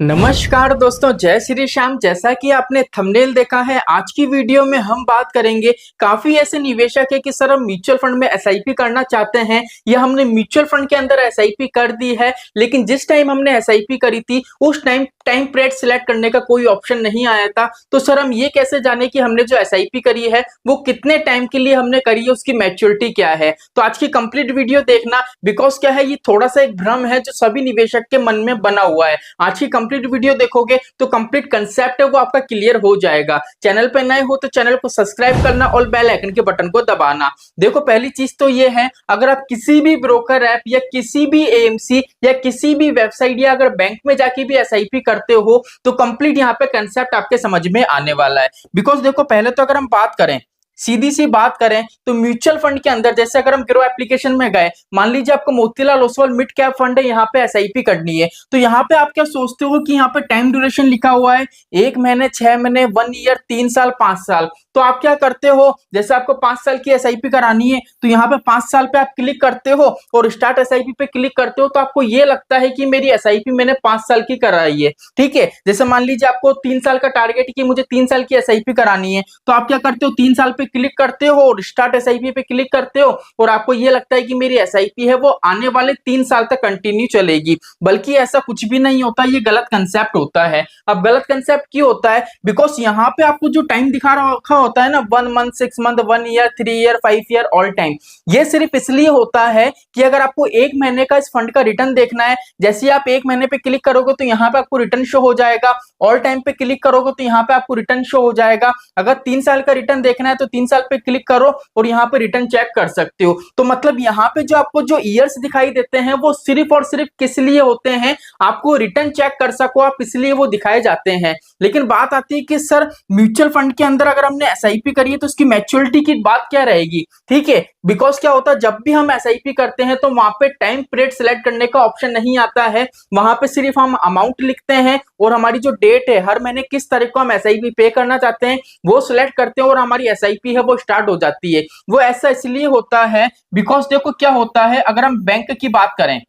नमस्कार दोस्तों, जय श्री श्याम। जैसा कि आपने थंबनेल देखा है, आज की वीडियो में हम बात करेंगे। काफी ऐसे निवेशक है कि सर हम म्यूचुअल फंड में एसआईपी करना चाहते हैं या हमने म्यूचुअल फंड के अंदर एसआईपी कर दी है, लेकिन जिस टाइम हमने एसआईपी करी थी उस टाइम टाइम पीरियड सिलेक्ट करने का कोई ऑप्शन नहीं आया था। तो सर हम ये कैसे जाने कि हमने जो एसआईपी करी है वो कितने टाइम के लिए हमने करी है, उसकी मैच्योरिटी क्या है। तो आज की कंप्लीट वीडियो देखना, बिकॉज क्या है, ये थोड़ा सा एक भ्रम है जो सभी निवेशक के मन में बना हुआ है। आज की कंप्लीट वीडियो देखोगे तो कंप्लीट कंसेप्ट है वो आपका क्लियर हो जाएगा। चैनल पे नए हो तो चैनल को सब्सक्राइब करना और बेल आइकन के बटन को दबाना। देखो, पहली चीज तो ये है, अगर आप किसी भी ब्रोकर ऐप या किसी भी एएमसी या किसी भी वेबसाइट या अगर बैंक में जाके भी एसआईपी करते हो तो कंप्लीट यहाँ पे कंसेप्ट आपके समझ में आने वाला है। बिकॉज देखो, पहले तो अगर हम बात करें, सीधी सी बात करें तो म्यूचुअल फंड के अंदर जैसे अगर हम ग्रो एप्लीकेशन में गए, मान लीजिए आपको Motilal Oswal mid cap fund है, यहाँ पे एसआईपी करनी है, तो यहाँ पे आप क्या सोचते हो कि यहाँ पे टाइम ड्यूरेशन लिखा हुआ है 1 महीने, 6 महीने, 1 ईयर, 3 साल, 5 साल। तो आप क्या करते हो, जैसे आपको 5 साल की एसआईपी करानी है तो यहाँ पे 5 साल पे आप क्लिक करते हो और स्टार्ट एसआईपी पे क्लिक करते हो, तो आपको ये लगता है कि मेरी एसआईपी मैंने 5 साल की कराई है। ठीक है, जैसे मान लीजिए आपको 3 साल का टारगेट है कि मुझे 3 साल की एसआईपी करानी है, तो आप क्या करते हो, 3 साल पे क्लिक करते हो और स्टार्ट एसआईपी पे क्लिक करते हो और आपको ये लगता है कि मेरी एसआईपी है वो आने वाले 3 साल तक कंटिन्यू चलेगी। बल्कि ऐसा कुछ भी नहीं होता, ये गलत कंसेप्ट होता है। अब गलत कंसेप्ट क्यों होता है, बिकॉज यहाँ पे आपको जो टाइम दिखा रखा होता है ना, 1 month, 6 month, 1 year, 3 year, 5 year, all time, ये सिर्फ इसलिए होता है कि अगर आपको 1 महीने का इस फंड का रिटर्न देखना है, जैसे आप 1 महीने पे क्लिक करोगे तो यहाँ पे आपको रिटर्न शो हो जाएगा, ऑल टाइम पे क्लिक करोगे तो यहाँ पे आपको रिटर्न शो हो जाएगा। अगर 3 साल का रिटर्न देखना है तो 3 साल पे क्लिक करो और यहाँ पे रिटर्न चेक कर सकते हो। तो मतलब यहाँ पे जो आपको जो ईयर्स दिखाई देते हैं वो सिर्फ और सिर्फ किस लिए होते हैं, आपको रिटर्न चेक कर सको आप, इसलिए वो दिखाए जाते हैं। लेकिन बात आती है कि सर म्यूचुअल फंड के अंदर अगर हमने एसआईपी करी है तो उसकी मैच्योरिटी की बात क्या रहेगी। ठीक है, बिकॉज क्या होता है, जब भी हम एसआईपी करते हैं तो वहां पे टाइम पीरियड सिलेक्ट करने का ऑप्शन नहीं आता है। वहां पे सिर्फ हम अमाउंट लिखते हैं और हमारी जो डेट है, हर महीने किस तारीख को हम एसआईपी पे करना चाहते हैं वो सिलेक्ट करते हैं और हमारी एसआईपी है वो स्टार्ट हो जाती है। वो ऐसा इसलिए होता है बिकॉज देखो क्या होता है, अगर हम बैंक की बात करें,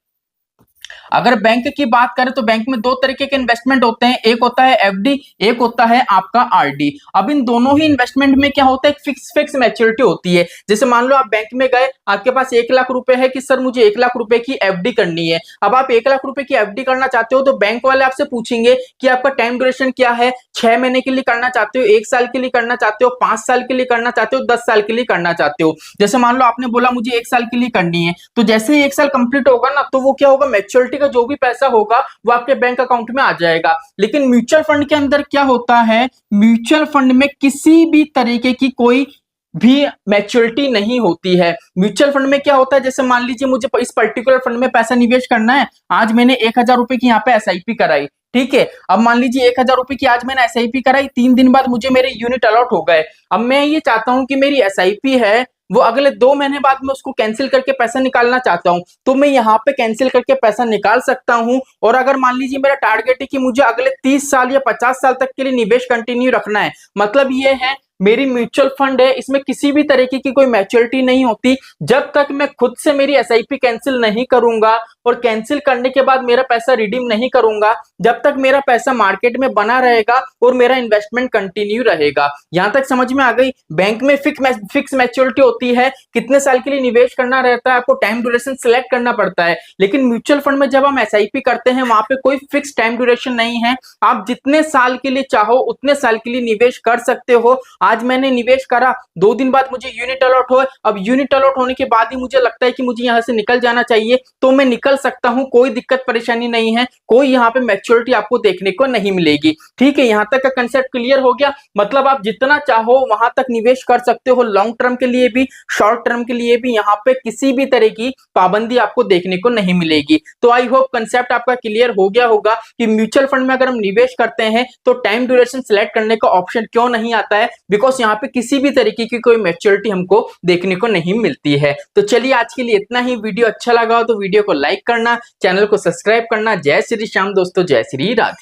अगर बैंक की बात करें तो बैंक में 2 तरीके के इन्वेस्टमेंट होते हैं, एक होता है एफडी, एक होता है आपका आरडी। अब इन दोनों ही इन्वेस्टमेंट में क्या होता है, फिक्स मैच्योरिटी होती है। जैसे मान लो आप बैंक में गए, आपके पास 1 लाख रुपए है कि सर मुझे 1 लाख रुपए की एफडी करनी है। अब आप 1 लाख रुपए की एफडी करना चाहते हो तो बैंक वाले आपसे पूछेंगे कि आपका टाइम ड्यूरेशन क्या है, 6 महीने के लिए करना चाहते हो, 1 साल के लिए करना चाहते हो, 5 साल के लिए करना चाहते हो, 10 साल के लिए करना चाहते हो। जैसे मान लो आपने बोला मुझे 1 साल के लिए करनी है, तो जैसे ही 1 साल कंप्लीट होगा ना, तो वो क्या होगा, मैच्योरिटी का जो भी पैसा होगा वो आपके बैंक अकाउंट में आ जाएगा। लेकिन म्यूचुअल फंड के अंदर क्या होता है, म्यूचुअल फंड में किसी भी तरीके की कोई भी मैच्योरिटी नहीं होती है। म्यूचुअल फंड में क्या होता है, जैसे मान लीजिए मुझे इस पर्टिकुलर फंड में पैसा निवेश करना है, आज मैंने 1000 रुपए की यहाँ पे एसआईपी कराई। ठीक है, अब मान लीजिए 1000 रुपए की आज मैंने एसआईपी कराई, 3 दिन बाद मुझे मेरे यूनिट अलॉट हो गए। अब मैं ये चाहता हूं कि मेरी एसआईपी है वो अगले 2 महीने बाद मैं उसको कैंसिल करके पैसा निकालना चाहता हूं, तो मैं यहाँ पे कैंसिल करके पैसा निकाल सकता हूं। और अगर मान लीजिए मेरा टारगेट है कि मुझे अगले 30 साल या 50 साल तक के लिए निवेश कंटिन्यू रखना है, मतलब ये है मेरी म्यूचुअल फंड है, इसमें किसी भी तरीके की कोई मैच्योरिटी नहीं होती जब तक मैं खुद से मेरी एसआईपी कैंसिल नहीं करूंगा और कैंसिल करने के बाद मेरा पैसा रिडीम नहीं करूंगा, जब तक मेरा पैसा मार्केट में बना रहेगा और मेरा इन्वेस्टमेंट कंटिन्यू रहेगा। यहां तक समझ में आ गई। बैंक में फिक्स मैच्योरिटी होती है, कितने साल के लिए निवेश करना रहता है, आपको टाइम ड्यूरेशन सिलेक्ट करना पड़ता है। लेकिन म्यूचुअल फंड में जब हम एसआईपी करते हैं वहां पे कोई फिक्स टाइम ड्यूरेशन नहीं है, आप जितने साल के लिए चाहो उतने साल के लिए निवेश कर सकते हो। आज मैंने निवेश करा, 2 दिन बाद मुझे यूनिट अलॉट हो, अब यूनिट अलॉट होने के बाद ही मुझे लगता है कि मुझे यहां से निकल जाना चाहिए, तो मैं निकल सकता हूं, कोई दिक्कत परेशानी नहीं है, कोई यहाँ पे मैच्योरिटी आपको देखने को नहीं मिलेगी। ठीक है, यहाँ तक का कंसेप्ट क्लियर हो गया। मतलब आप जितना चाहो वहां तक निवेश कर सकते हो, लॉन्ग टर्म के लिए भी, शॉर्ट टर्म के लिए भी, यहाँ पे किसी भी तरह की पाबंदी आपको देखने को नहीं मिलेगी। तो आई होप कंसेप्ट आपका क्लियर हो गया होगा कि म्यूचुअल फंड में अगर हम निवेश करते हैं तो टाइम ड्यूरेशन सिलेक्ट करने का ऑप्शन क्यों नहीं आता है, बिकॉज यहाँ पे किसी भी तरीके की कोई मैच्योरिटी हमको देखने को नहीं मिलती है। तो चलिए आज के लिए इतना ही। वीडियो अच्छा लगा हो तो वीडियो को लाइक करना, चैनल को सब्सक्राइब करना। जय श्री श्याम दोस्तों, जय श्री राधे।